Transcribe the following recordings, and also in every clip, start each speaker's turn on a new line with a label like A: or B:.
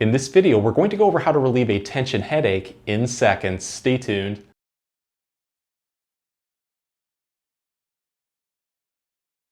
A: In this video, we're going to go over how to relieve a tension headache in seconds. Stay tuned.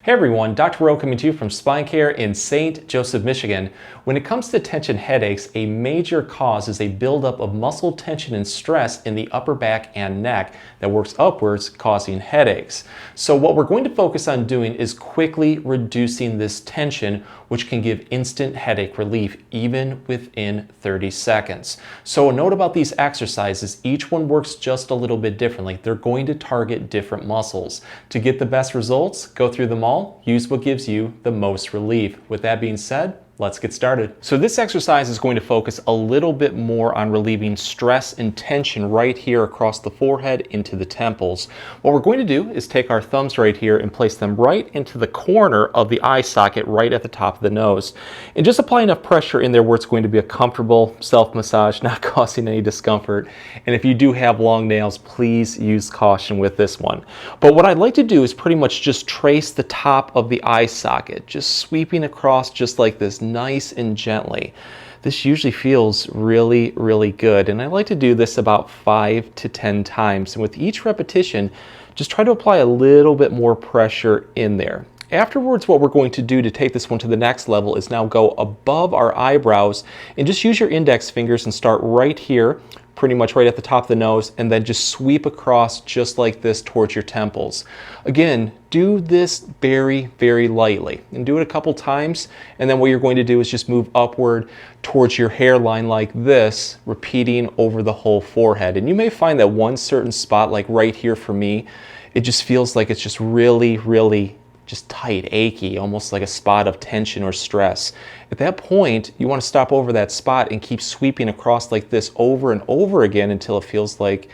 A: Hey everyone, Dr. Rowe coming to you from SpineCare in St. Joseph, Michigan. When it comes to tension headaches, a major cause is a buildup of muscle tension and stress in the upper back and neck that works upwards, causing headaches. So what we're going to focus on doing is quickly reducing this tension, which can give instant headache relief even within 30 seconds. So a note about these exercises, each one works just a little bit differently. They're going to target different muscles. To get the best results, go through them all, use what gives you the most relief. With that being said, let's get started. So this exercise is going to focus a little bit more on relieving stress and tension right here across the forehead into the temples. What we're going to do is take our thumbs right here and place them right into the corner of the eye socket right at the top of the nose. And just apply enough pressure in there where it's going to be a comfortable self-massage, not causing any discomfort. And if you do have long nails, please use caution with this one. But what I'd like to do is pretty much just trace the top of the eye socket, just sweeping across just like this, nice and gently. This usually feels really, really good, and I like to do this about 5 to 10 times. And with each repetition, just try to apply a little bit more pressure in there. Afterwards, what we're going to do to take this one to the next level is now go above our eyebrows and just use your index fingers and start right here, pretty much right at the top of the nose, and then just sweep across just like this towards your temples. Again, do this very, very lightly and do it a couple times, and then what you're going to do is just move upward towards your hairline like this, repeating over the whole forehead. And you may find that one certain spot, like right here for me, it just feels like it's just really, really just tight, achy, almost like a spot of tension or stress. At that point, you want to stop over that spot and keep sweeping across like this over and over again until it feels like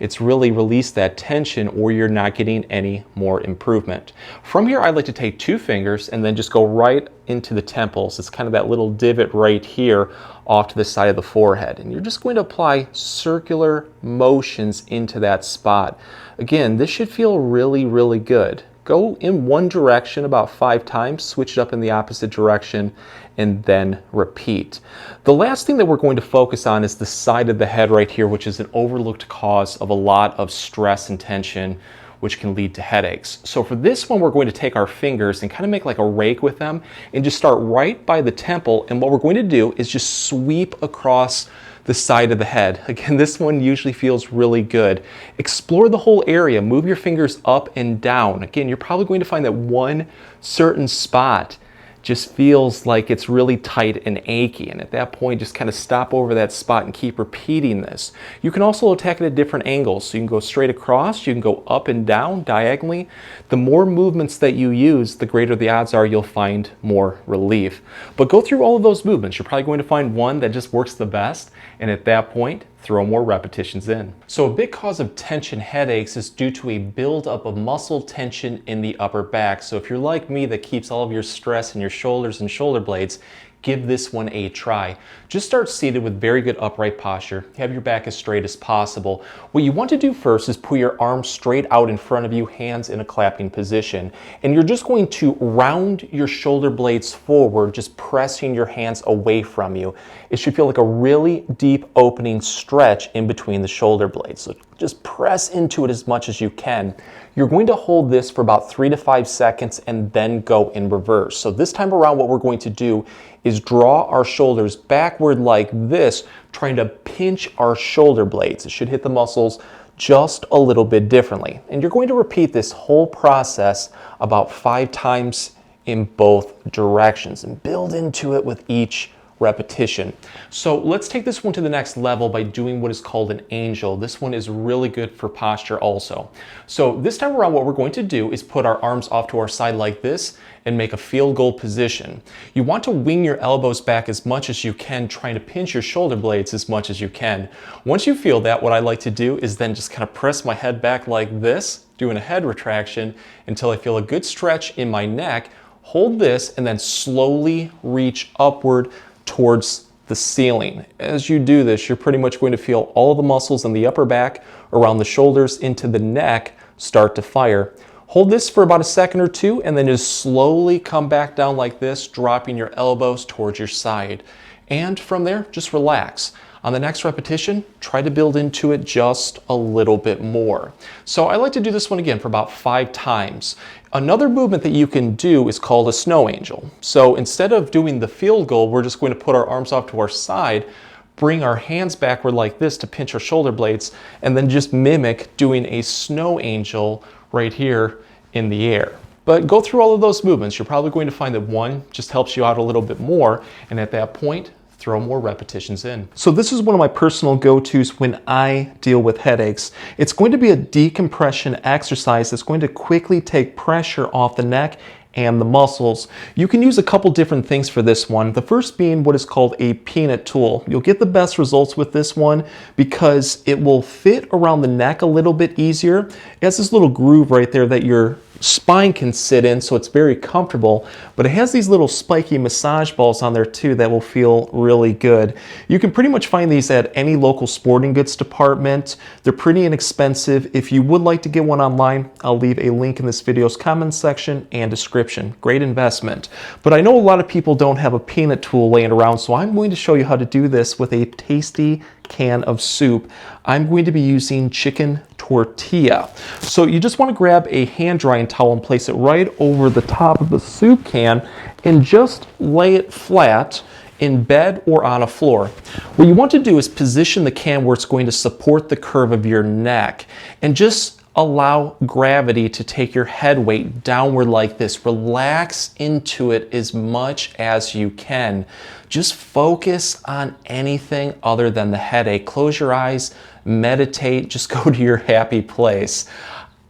A: it's really released that tension or you're not getting any more improvement. From here, I'd like to take 2 fingers and then just go right into the temples. It's kind of that little divot right here off to the side of the forehead. And you're just going to apply circular motions into that spot. Again, this should feel really, really good. Go in one direction about 5 times, switch it up in the opposite direction, and then repeat. The last thing that we're going to focus on is the side of the head right here, which is an overlooked cause of a lot of stress and tension, which can lead to headaches. So for this one, we're going to take our fingers and kind of make like a rake with them and just start right by the temple. And what we're going to do is just sweep across the side of the head. Again, this one usually feels really good. Explore the whole area, move your fingers up and down. Again, you're probably going to find that one certain spot just feels like it's really tight and achy, and at that point just kind of stop over that spot and keep repeating this. You can also attack it at different angles, so you can go straight across, you can go up and down diagonally. The more movements that you use, the greater the odds are you'll find more relief. But go through all of those movements. You're probably going to find one that just works the best, and at that point, throw more repetitions in. So a big cause of tension headaches is due to a buildup of muscle tension in the upper back. So if you're like me that keeps all of your stress in your shoulders and shoulder blades, give this one a try. Just start seated with very good upright posture. Have your back as straight as possible. What you want to do first is put your arms straight out in front of you, hands in a clapping position. And you're just going to round your shoulder blades forward, just pressing your hands away from you. It should feel like a really deep opening stretch in between the shoulder blades. So just press into it as much as you can. You're going to hold this for about 3 to 5 seconds and then go in reverse. So this time around, what we're going to do is draw our shoulders backward like this, trying to pinch our shoulder blades. It should hit the muscles just a little bit differently. And you're going to repeat this whole process about 5 times in both directions and build into it with each repetition. So let's take this one to the next level by doing what is called an angel. This one is really good for posture also. So this time around, what we're going to do is put our arms off to our side like this and make a field goal position. You want to wing your elbows back as much as you can, trying to pinch your shoulder blades as much as you can. Once you feel that, what I like to do is then just kind of press my head back like this, doing a head retraction until I feel a good stretch in my neck. Hold this and then slowly reach upward towards the ceiling. As you do this, you're pretty much going to feel all the muscles in the upper back, around the shoulders, into the neck start to fire. Hold this for about a second or two and then just slowly come back down like this, dropping your elbows towards your side. And from there, just relax. On the next repetition, try to build into it just a little bit more. So I like to do this one again for about 5 times. Another movement that you can do is called a snow angel. So instead of doing the field goal, we're just going to put our arms off to our side, bring our hands backward like this to pinch our shoulder blades, and then just mimic doing a snow angel right here in the air. But go through all of those movements. You're probably going to find that one just helps you out a little bit more, and at that point, throw more repetitions in. So this is one of my personal go-tos when I deal with headaches. It's going to be a decompression exercise that's going to quickly take pressure off the neck and the muscles. You can use a couple different things for this one. The first being what is called a peanut tool. You'll get the best results with this one because it will fit around the neck a little bit easier. It has this little groove right there that your spine can sit in, so it's very comfortable, but it has these little spiky massage balls on there too that will feel really good. You can pretty much find these at any local sporting goods department. They're pretty inexpensive. If you would like to get one online, I'll leave a link in this video's comments section and description. Great investment. But I know a lot of people don't have a peanut tool laying around, so I'm going to show you how to do this with a tasty can of soup. I'm going to be using chicken tortilla. So you just want to grab a hand drying towel and place it right over the top of the soup can and just lay it flat in bed or on a floor. What you want to do is position the can where it's going to support the curve of your neck and just allow gravity to take your head weight downward like this. Relax into it as much as you can. Just focus on anything other than the headache. Close your eyes, meditate, just go to your happy place.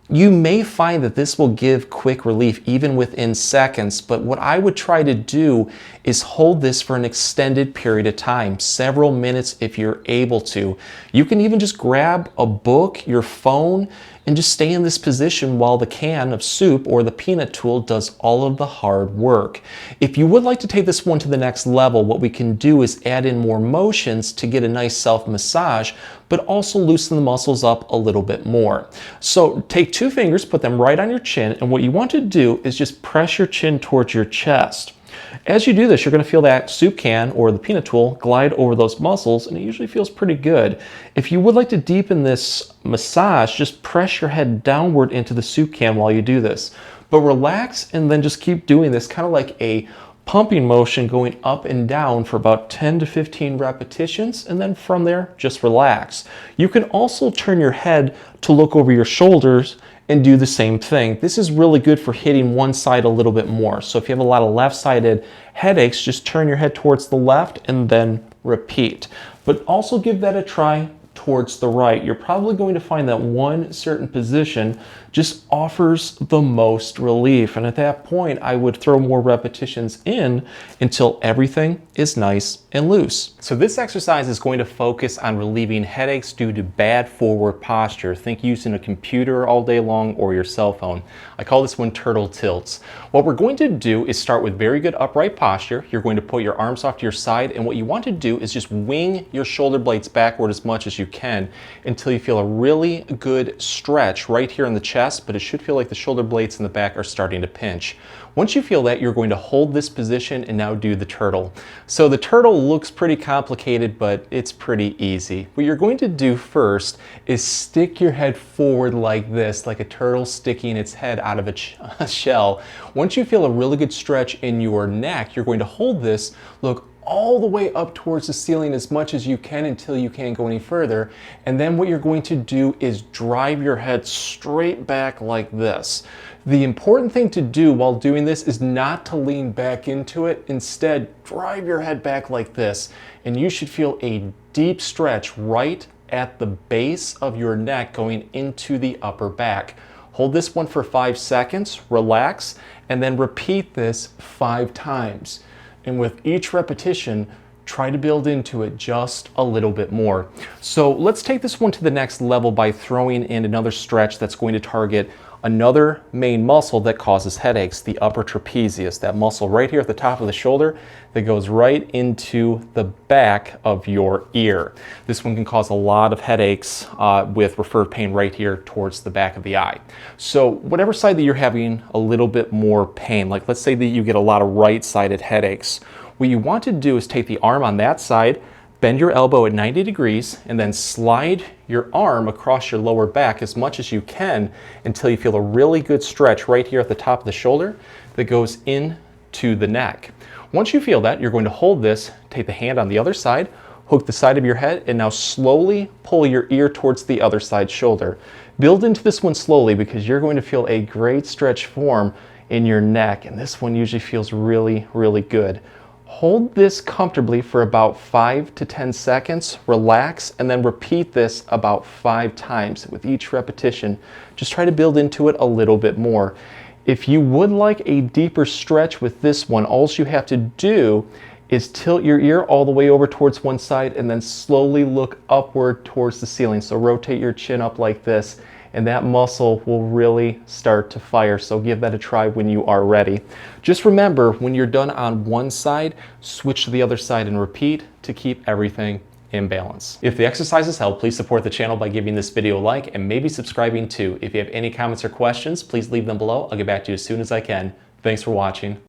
A: You may find that this will give quick relief even within seconds, but what I would try to do is hold this for an extended period of time, several minutes if you're able to. You can even just grab a book, your phone, and just stay in this position while the can of soup or the peanut tool does all of the hard work. If you would like to take this one to the next level, what we can do is add in more motions to get a nice self-massage, but also loosen the muscles up a little bit more. So take 2 fingers, put them right on your chin, and what you want to do is just press your chin towards your chest. As you do this, you're going to feel that soup can or the peanut tool glide over those muscles, and it usually feels pretty good. If you would like to deepen this massage, just press your head downward into the soup can while you do this. But relax and then just keep doing this, kind of like a pumping motion going up and down for about 10 to 15 repetitions, and then from there, just relax. You can also turn your head to look over your shoulders and do the same thing. This is really good for hitting one side a little bit more. So if you have a lot of left-sided headaches, just turn your head towards the left and then repeat. But also give that a try towards the right. You're probably going to find that one certain position just offers the most relief. And at that point, I would throw more repetitions in until everything is nice and loose. So this exercise is going to focus on relieving headaches due to bad forward posture. Think using a computer all day long or your cell phone. I call this one turtle tilts. What we're going to do is start with very good upright posture. You're going to put your arms off to your side, and what you want to do is just wing your shoulder blades backward as much as you can until you feel a really good stretch right here in the chest, but it should feel like the shoulder blades in the back are starting to pinch. Once you feel that, you're going to hold this position and now do the turtle. So the turtle looks pretty complicated, but it's pretty easy. What you're going to do first is stick your head forward like this, like a turtle sticking its head out of a shell. Once you feel a really good stretch in your neck, you're going to hold this, look all the way up towards the ceiling as much as you can until you can't go any further. And then what you're going to do is drive your head straight back like this. The important thing to do while doing this is not to lean back into it. Instead, drive your head back like this, and you should feel a deep stretch right at the base of your neck going into the upper back. Hold this one for 5 seconds, relax, and then repeat this 5 times. And with each repetition, try to build into it just a little bit more. So let's take this one to the next level by throwing in another stretch that's going to target another main muscle that causes headaches, the upper trapezius, that muscle right here at the top of the shoulder that goes right into the back of your ear. This one can cause a lot of headaches with referred pain right here towards the back of the eye. So whatever side that you're having a little bit more pain, like let's say that you get a lot of right-sided headaches, What you want to do is take the arm on that side, bend your elbow at 90 degrees, and then slide your arm across your lower back as much as you can until you feel a really good stretch right here at the top of the shoulder that goes into the neck. Once you feel that, you're going to hold this, take the hand on the other side, hook the side of your head, and now slowly pull your ear towards the other side shoulder. Build into this one slowly because you're going to feel a great stretch form in your neck, and this one usually feels really, really good. Hold this comfortably for about 5 to 10 seconds, relax, and then repeat this about 5 times. With each repetition, just try to build into it a little bit more. If you would like a deeper stretch with this one, all you have to do is tilt your ear all the way over towards one side and then slowly look upward towards the ceiling. So rotate your chin up like this, and that muscle will really start to fire. So give that a try when you are ready. Just remember, when you're done on one side, switch to the other side and repeat to keep everything in balance. If the exercises help, please support the channel by giving this video a like and maybe subscribing too. If you have any comments or questions, please leave them below. I'll get back to you as soon as I can. Thanks for watching.